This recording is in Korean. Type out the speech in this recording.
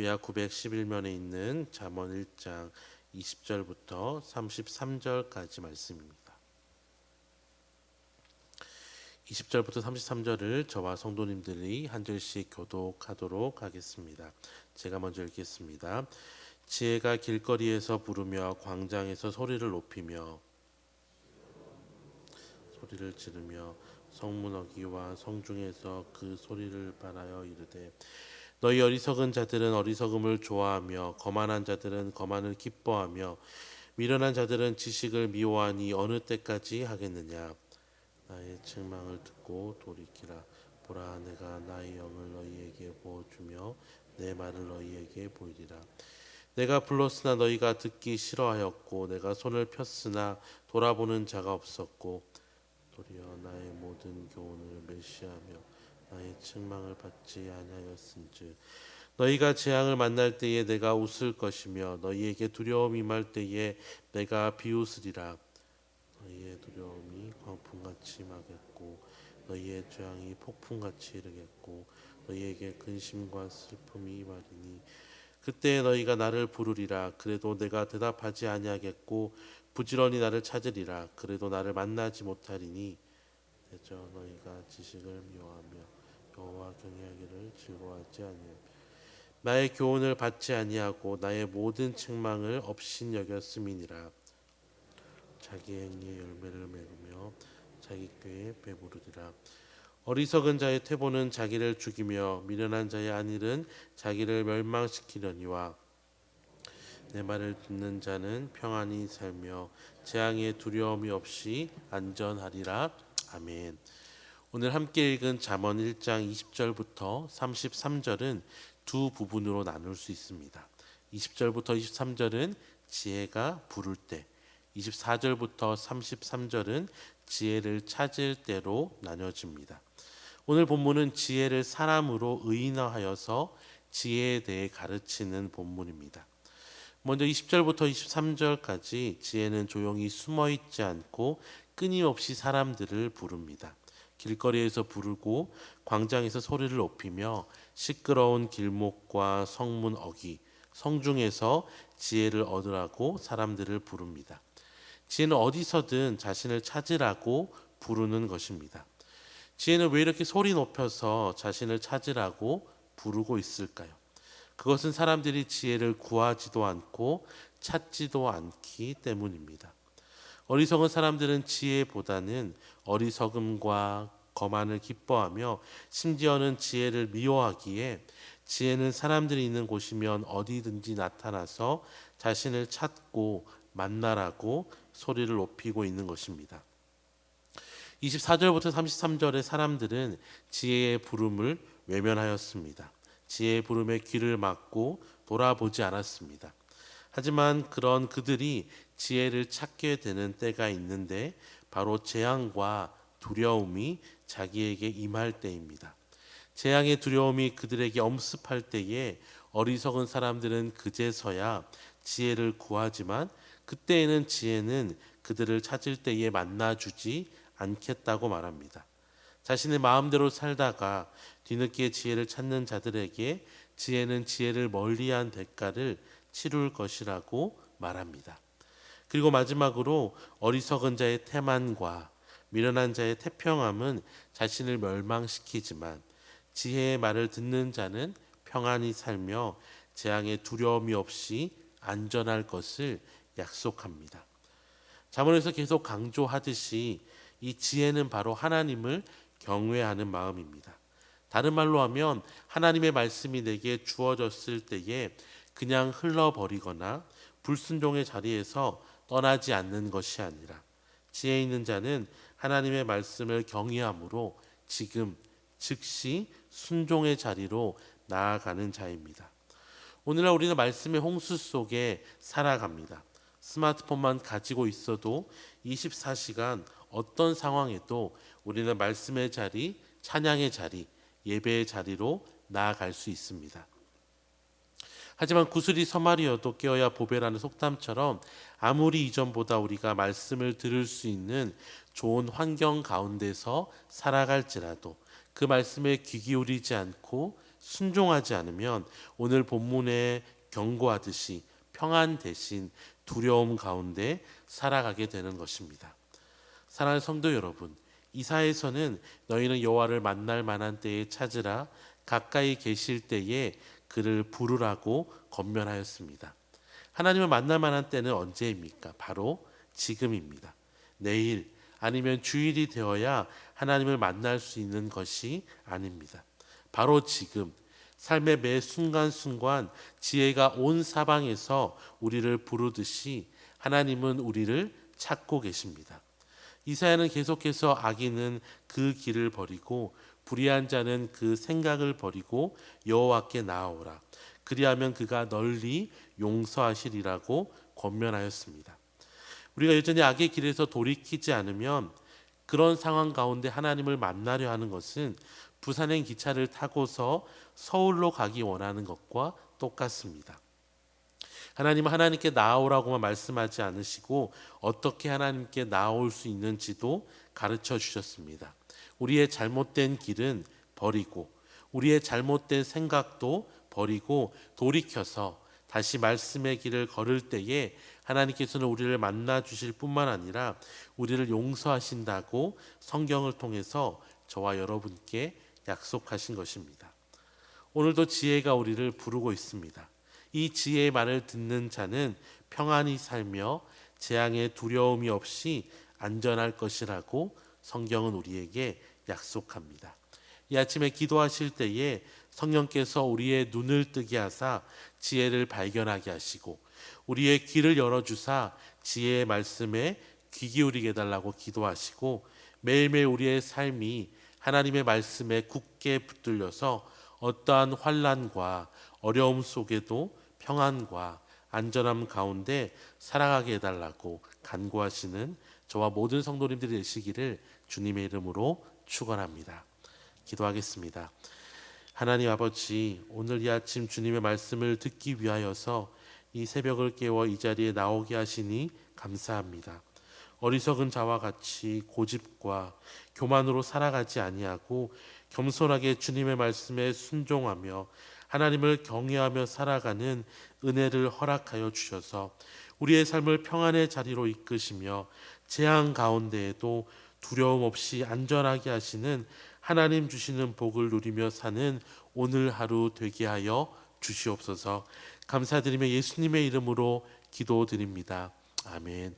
구약 911면에 있는 잠언 1장 20절부터 33절까지 말씀입니다. 20절부터 33절을 저와 성도님들이 한 절씩 교독하도록 하겠습니다. 제가 먼저 읽겠습니다. 지혜가 길거리에서 부르며 광장에서 소리를 높이며 소리를 지르며 성문 어귀와 성중에서 그 소리를 발하여 이르되 너희 어리석은 자들은 어리석음을 좋아하며 거만한 자들은 거만을 기뻐하며 미련한 자들은 지식을 미워하니 어느 때까지 하겠느냐. 나의 책망을 듣고 돌이키라. 보라, 내가 나의 영을 너희에게 부어주며 내 말을 너희에게 보이리라. 내가 불렀으나 너희가 듣기 싫어하였고 내가 손을 폈으나 돌아보는 자가 없었고 도리어 나의 모든 교훈을 멸시하며 나의 책망을 받지 아니하였은즉 너희가 재앙을 만날 때에 내가 웃을 것이며 너희에게 두려움이 임할 때에 내가 비웃으리라. 너희의 두려움이 광풍같이 임하겠고 너희의 재앙이 폭풍같이 이르겠고 너희에게 근심과 슬픔이 임하리니 그때 너희가 나를 부르리라. 그래도 내가 대답하지 아니하겠고 부지런히 나를 찾으리라. 그래도 나를 만나지 못하리니 대저 너희가 지식을 미워하며 여호와 경외하기를 즐거워하지 아니하며 나의 교훈을 받지 아니하고 나의 모든 책망을 업신 여겼음이니라. 자기 행위의 열매를 맺으며 자기 꾀에 배부르리라. 어리석은 자의 퇴보는 자기를 죽이며 미련한 자의 안일은 자기를 멸망시키려니와 내 말을 듣는 자는 평안히 살며 재앙의 두려움이 없이 안전하리라. 아멘. 오늘 함께 읽은 잠언 1장 20절부터 33절은 두 부분으로 나눌 수 있습니다. 20절부터 23절은 지혜가 부를 때, 24절부터 33절은 지혜를 찾을 때로 나뉘어집니다. 오늘 본문은 지혜를 사람으로 의인화하여서 지혜에 대해 가르치는 본문입니다. 먼저 20절부터 23절까지 지혜는 조용히 숨어있지 않고 끊임없이 사람들을 부릅니다. 길거리에서 부르고 광장에서 소리를 높이며 시끄러운 길목과 성문 어귀, 성중에서 지혜를 얻으라고 사람들을 부릅니다. 지혜는 어디서든 자신을 찾으라고 부르는 것입니다. 지혜는 왜 이렇게 소리 높여서 자신을 찾으라고 부르고 있을까요? 그것은 사람들이 지혜를 구하지도 않고 찾지도 않기 때문입니다. 어리석은 사람들은 지혜보다는 어리석음과 거만을 기뻐하며 심지어는 지혜를 미워하기에 지혜는 사람들이 있는 곳이면 어디든지 나타나서 자신을 찾고 만나라고 소리를 높이고 있는 것입니다. 24절부터 33절의 사람들은 지혜의 부름을 외면하였습니다. 지혜의 부름에 귀를 막고 돌아보지 않았습니다. 하지만 그런 그들이 지혜를 찾게 되는 때가 있는데 바로 재앙과 두려움이 자기에게 임할 때입니다. 재앙의 두려움이 그들에게 엄습할 때에 어리석은 사람들은 그제서야 지혜를 구하지만 그때에는 지혜는 그들을 찾을 때에 만나주지 않겠다고 말합니다. 자신의 마음대로 살다가 뒤늦게 지혜를 찾는 자들에게 지혜는 지혜를 멀리한 대가를 치룰 것이라고 말합니다. 그리고 마지막으로 어리석은 자의 태만과 미련한 자의 태평함은 자신을 멸망시키지만 지혜의 말을 듣는 자는 평안히 살며 재앙의 두려움이 없이 안전할 것을 약속합니다. 잠언에서 계속 강조하듯이 이 지혜는 바로 하나님을 경외하는 마음입니다. 다른 말로 하면 하나님의 말씀이 내게 주어졌을 때에 그냥 흘러버리거나 불순종의 자리에서 떠나지 않는 것이 아니라 지혜 있는 자는 하나님의 말씀을 경외함으로 지금 즉시 순종의 자리로 나아가는 자입니다. 오늘날 우리는 말씀의 홍수 속에 살아갑니다. 스마트폰만 가지고 있어도 24시간 어떤 상황에도 우리는 말씀의 자리, 찬양의 자리, 예배의 자리로 나아갈 수 있습니다. 하지만 구슬이 서말이어도 깨어야 보배라는 속담처럼 아무리 이전보다 우리가 말씀을 들을 수 있는 좋은 환경 가운데서 살아갈지라도 그 말씀에 귀 기울이지 않고 순종하지 않으면 오늘 본문에 경고하듯이 평안 대신 두려움 가운데 살아가게 되는 것입니다. 사랑하는 성도 여러분, 이사야에서는 너희는 여호와를 만날 만한 때에 찾으라, 가까이 계실 때에 그를 부르라고 권면하였습니다. 하나님을 만날 만한 때는 언제입니까? 바로 지금입니다. 내일 아니면 주일이 되어야 하나님을 만날 수 있는 것이 아닙니다. 바로 지금 삶의 매 순간순간 지혜가 온 사방에서 우리를 부르듯이 하나님은 우리를 찾고 계십니다. 이사야는 계속해서 악인은 그 길을 버리고 불의한 자는 그 생각을 버리고 여호와께 나아오라. 그리하면 그가 널리 용서하시리라고 권면하였습니다. 우리가 여전히 악의 길에서 돌이키지 않으면 그런 상황 가운데 하나님을 만나려 하는 것은 부산행 기차를 타고서 서울로 가기 원하는 것과 똑같습니다. 하나님은 하나님께 나아오라고만 말씀하지 않으시고 어떻게 하나님께 나아올 수 있는지도 가르쳐 주셨습니다. 우리의 잘못된 길은 버리고 우리의 잘못된 생각도 버리고 돌이켜서 다시 말씀의 길을 걸을 때에 하나님께서는 우리를 만나 주실 뿐만 아니라 우리를 용서하신다고 성경을 통해서 저와 여러분께 약속하신 것입니다. 오늘도 지혜가 우리를 부르고 있습니다. 이 지혜의 말을 듣는 자는 평안히 살며 재앙의 두려움이 없이 안전할 것이라고 성경은 우리에게 약속합니다. 이 아침에 기도하실 때에 성령께서 우리의 눈을 뜨게 하사 지혜를 발견하게 하시고 우리의 귀를 열어주사 지혜의 말씀에 귀 기울이게 해달라고 기도하시고 매일매일 우리의 삶이 하나님의 말씀에 굳게 붙들려서 어떠한 환난과 어려움 속에도 평안과 안전함 가운데 살아가게 해달라고 간구하시는 저와 모든 성도님들이 되시기를 주님의 이름으로 축원합니다. 기도하겠습니다. 하나님 아버지, 오늘 이 아침 주님의 말씀을 듣기 위하여서 이 새벽을 깨워 이 자리에 나오게 하시니 감사합니다. 어리석은 자와 같이 고집과 교만으로 살아가지 아니하고 겸손하게 주님의 말씀에 순종하며 하나님을 경외하며 살아가는 은혜를 허락하여 주셔서 우리의 삶을 평안의 자리로 이끄시며 재앙 가운데에도 두려움 없이 안전하게 하시는 하나님 주시는 복을 누리며 사는 오늘 하루 되게 하여 주시옵소서. 감사드리며 예수님의 이름으로 기도드립니다. 아멘.